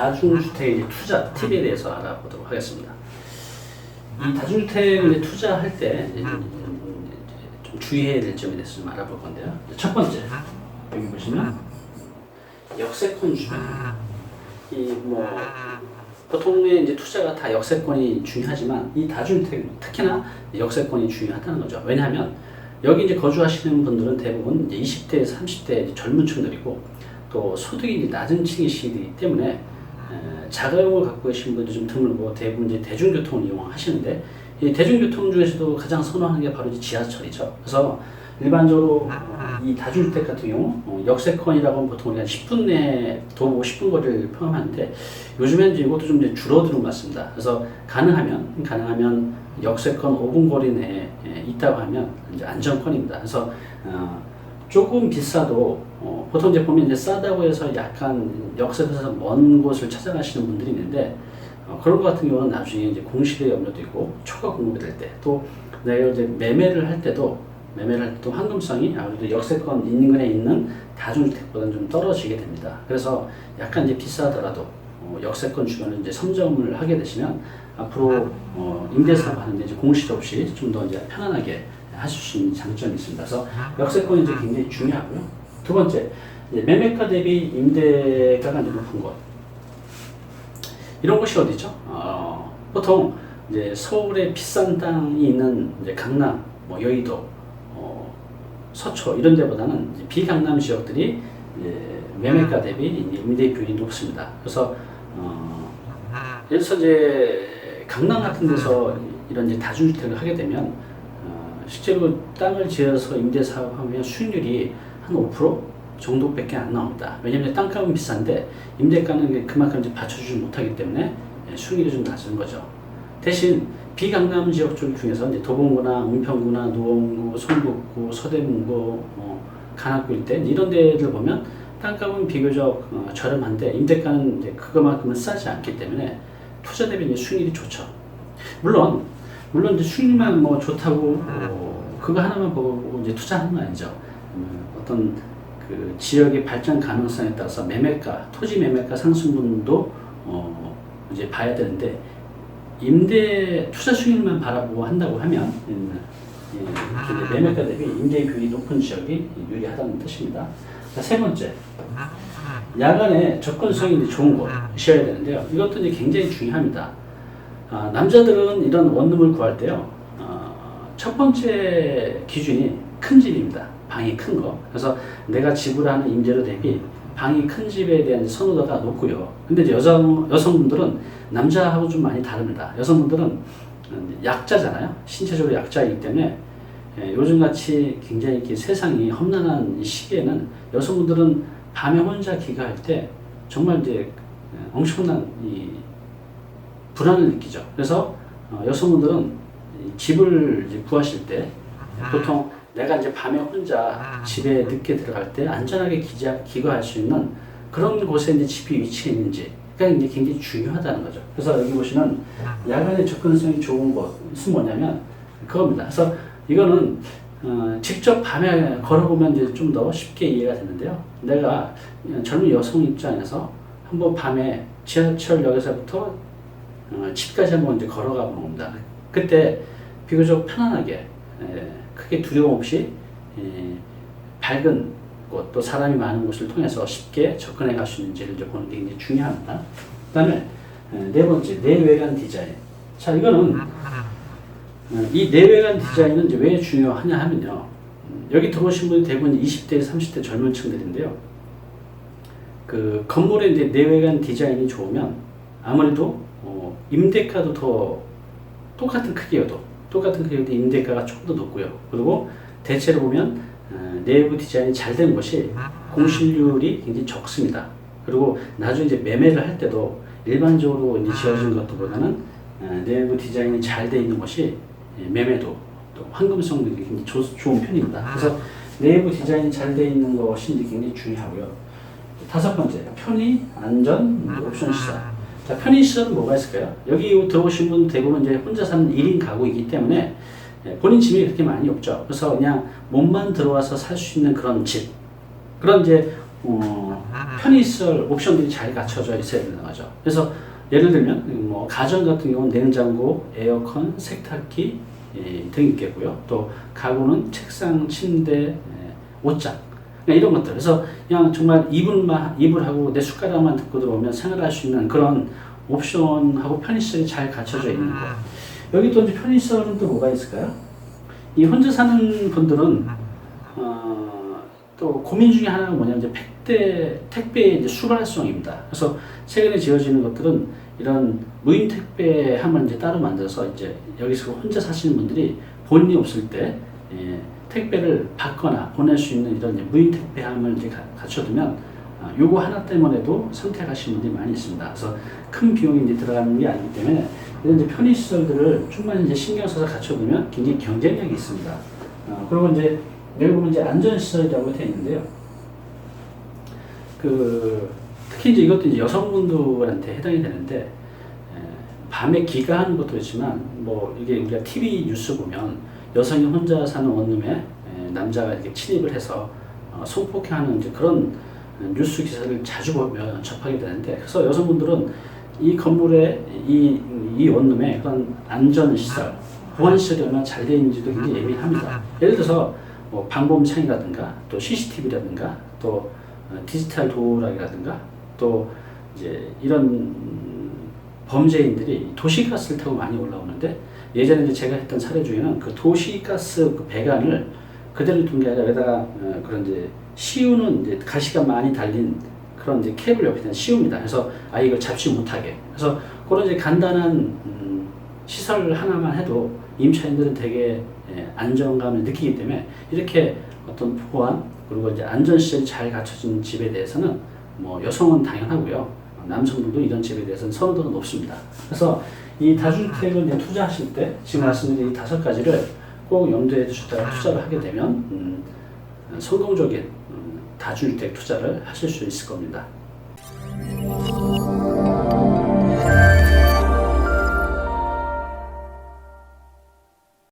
다중주택의 투자 팁에 대해서 알아보도록 하겠습니다. 이 다중주택을 이제 투자할 때 좀 주의해야 될 점에 대해서 좀 알아볼 건데요. 첫 번째, 여기 보시면 역세권 주변. 보통의 이제 투자가 다 역세권이 중요하지만 이 다중주택 특히나 역세권이 중요하다는 거죠. 왜냐하면 여기 이제 거주하시는 분들은 대부분 이제 20대에서 30대 젊은 층들이고 또 소득이 이제 낮은 층이시기 때문에 자가용을 갖고 계신 분들이 좀 드물고 대부분 이제 대중교통을 이용하시는데 이 대중교통 중에서도 가장 선호하는 게 바로 이제 지하철이죠. 그래서 일반적으로 이 다중주택 같은 경우 역세권이라고 하면 보통 우리가 10분 내에 도보 10분 거리를 포함하는데 요즘에는 이제 이것도 좀 이제 줄어드는 것 같습니다. 그래서 가능하면 역세권 5분 거리 내에 있다고 하면 이제 안정권입니다. 그래서 조금 비싸도 보통 이제 보면 이제 싸다고 해서 약간 역세권에서 먼 곳을 찾아가시는 분들이 있는데 그런 것 같은 경우는 나중에 이제 공실의 염려도 있고 초과 공급이 될 때 또 내가 이제 매매를 할 때도 황금성이 아무래도 역세권 인근에 있는 다중주택보다는 좀 떨어지게 됩니다. 그래서 약간 이제 비싸더라도 역세권 주변을 이제 선점을 하게 되시면 앞으로 임대사업 하는데 이제 공실 없이 좀 더 이제 편안하게 하실 수 있는 장점이 있습니다. 그래서 역세권이 이제 굉장히 중요하고요. 두 번째, 이제 매매가 대비 임대가가 이제 높은 곳. 이런 곳이 어디죠? 보통 이제 서울에 비싼 땅이 있는 이제 강남, 여의도, 서초 이런 데보다는 이제 비강남 지역들이 이제 매매가 대비 임대 비율이 높습니다. 그래서 예를 들어서 이제 강남 같은 데서 이런 이제 다중주택을 하게 되면 실제로 땅을 지어서 임대 사업하면 수익률이 한 5% 정도밖에 안 나옵니다. 왜냐하면 땅값은 비싼데 임대가는 그만큼 이제 받쳐주지 못하기 때문에 수익률이 좀 낮은 거죠. 대신 비강남 지역 쪽 중에서 이제 도봉구나 은평구나 노원구, 성북구, 서대문구, 간악구 일대 이런 데를 보면 땅값은 비교적 저렴한데 임대가는 이제 그거만큼은 싸지 않기 때문에 투자 대비 이제 수익률이 좋죠. 물론 이제 수익률만 좋다고 그거 하나만 보고 이제 투자하는 건 아니죠. 어떤 그 지역의 발전 가능성에 따라서 매매가, 토지 매매가 상승분도 이제 봐야 되는데 임대 투자 수익률만 바라보고 한다고 하면 매매가 대비 임대 비율이 높은 지역이 유리하다는 뜻입니다. 자, 세 번째, 야간에 접근성이 이제 좋은 곳이셔야 되는데요. 이것도 이제 굉장히 중요합니다. 남자들은 이런 원룸을 구할 때요, 첫 번째 기준이 큰 집입니다. 방이 큰 거. 그래서 내가 지불하는 임대료 대비 방이 큰 집에 대한 선호도가 높고요. 근데 이제 여성분들은 남자하고 좀 많이 다릅니다. 여성분들은 약자잖아요. 신체적으로 약자이기 때문에 요즘같이 굉장히 이렇게 세상이 험난한 시기에는 여성분들은 밤에 혼자 귀가할 때 정말 이제 엄청난 이 불안을 느끼죠. 그래서 여성분들은 집을 이제 구하실 때 보통 내가 이제 밤에 혼자 집에 늦게 들어갈 때 안전하게 귀가할 수 있는 그런 곳에 이제 집이 위치해 있는지 그게 이제 굉장히 중요하다는 거죠. 그래서 여기 보시면 야간에 접근성이 좋은 곳은 뭐냐면 그겁니다. 그래서 이거는 직접 밤에 걸어보면 이제 좀 더 쉽게 이해가 되는데요. 내가 젊은 여성 입장에서 한번 밤에 지하철역에서부터 집까지 한번 이제 걸어가 보는 겁니다. 그때 비교적 편안하게 크게 두려움 없이 밝은 곳 또 사람이 많은 곳을 통해서 쉽게 접근해 갈 수 있는지를 이제 보는 게 굉장히 중요합니다. 그 다음에 네 번째, 내외관 디자인. 자, 이거는 이 내외관 디자인은 이제 왜 중요하냐 하면요. 여기 들어오신 분이 대부분 20대, 30대 젊은 층들인데요. 그 건물의 이제 내외관 디자인이 좋으면 아무래도 임대가도 더 똑같은 크기여도 임대가가 조금 더 높고요. 그리고 대체로 보면 내부 디자인이 잘 된 곳이 공실률이 굉장히 적습니다. 그리고 나중에 이제 매매를 할 때도 일반적으로 이제 지어진 것보다는 내부 디자인이 잘 돼 있는 곳이 매매도 또 황금성도 굉장히 좋은 편입니다. 그래서 내부 디자인이 잘 돼 있는 것이 이제 굉장히 중요하고요. 다섯 번째, 편의, 안전, 옵션 시설. 자, 편의 시설은 뭐가 있을까요? 여기 들어오신 분 대부분 이제 혼자 사는 1인 가구이기 때문에 본인 집이 그렇게 많이 없죠. 그래서 그냥 몸만 들어와서 살 수 있는 그런 집. 그런 이제 편의시설 옵션들이 잘 갖춰져 있어야 되는 거죠. 그래서 예를 들면 뭐 가전 같은 경우는 냉장고, 에어컨, 세탁기 등이 있겠고요. 또 가구는 책상, 침대, 옷장 이런 것들. 그래서 그냥 정말 이불하고 내 숟가락만 듣고 들어오면 생활할 수 있는 그런 옵션하고 편의시설이 잘 갖춰져 있는 거. 여기 또 이제 편의시설은 또 뭐가 있을까요? 이 혼자 사는 분들은 또 고민 중에 하나가 뭐냐면 이제 택배의 이제 수발성입니다. 그래서 최근에 지어지는 것들은 이런 무인 택배함을 이제 따로 만들어서 이제 여기서 혼자 사시는 분들이 본인이 없을 때 택배를 받거나 보낼 수 있는 이런 무인 택배함을 이제 갖춰두면 요거 하나 때문에도 선택하시는 분들이 많이 있습니다. 그래서 큰 비용이 이제 들어가는 게 아니기 때문에 이런 이제 편의시설들을 충분히 이제 신경 써서 갖춰두면 굉장히 경쟁력이 있습니다. 그리고 이제 여기 보면 이제 안전시설이라고 되어 있는데요. 특히 이제 이것도 이제 여성분들한테 해당이 되는데, 밤에 기가하는 것도 있지만, 뭐, 이게 우리가 TV 뉴스 보면 여성이 혼자 사는 원룸에 남자가 이렇게 침입을 해서 성폭행하는 이제 그런 뉴스 기사를 자주 보면 접하게 되는데, 그래서 여성분들은 이 건물에 이 원룸에 그런 안전시설, 보안시설이 얼마나 잘 되어 있는지도 굉장히 예민합니다. 예를 들어서 뭐 방범창이라든가 또 CCTV라든가 또 디지털 도어락이라든가 또 이제 이런 범죄인들이 도시가스를 타고 많이 올라오는데, 예전에 이제 제가 했던 사례 중에는 그 도시가스 그 배관을 그대로 둔 게 아니라 여기다가 그런 이제 씌우는 이제 가시가 많이 달린 그런 이제 케이블 옆에다 씌웁니다. 그래서 이걸 잡지 못하게. 그래서 그런 이제 간단한 시설 하나만 해도 임차인들은 되게 안정감을 느끼기 때문에 이렇게 어떤 보안 그리고 이제 안전시설이 잘 갖춰진 집에 대해서는 뭐 여성은 당연하고요. 남성들도 이런 집에 대해서는 선호도가 높습니다. 그래서 이 다주택을 이제 투자하실 때 지금 말씀드린 이 5가지를 꼭 염두에 두시다가 투자를 하게 되면 성공적인 다주택 투자를 하실 수 있을 겁니다.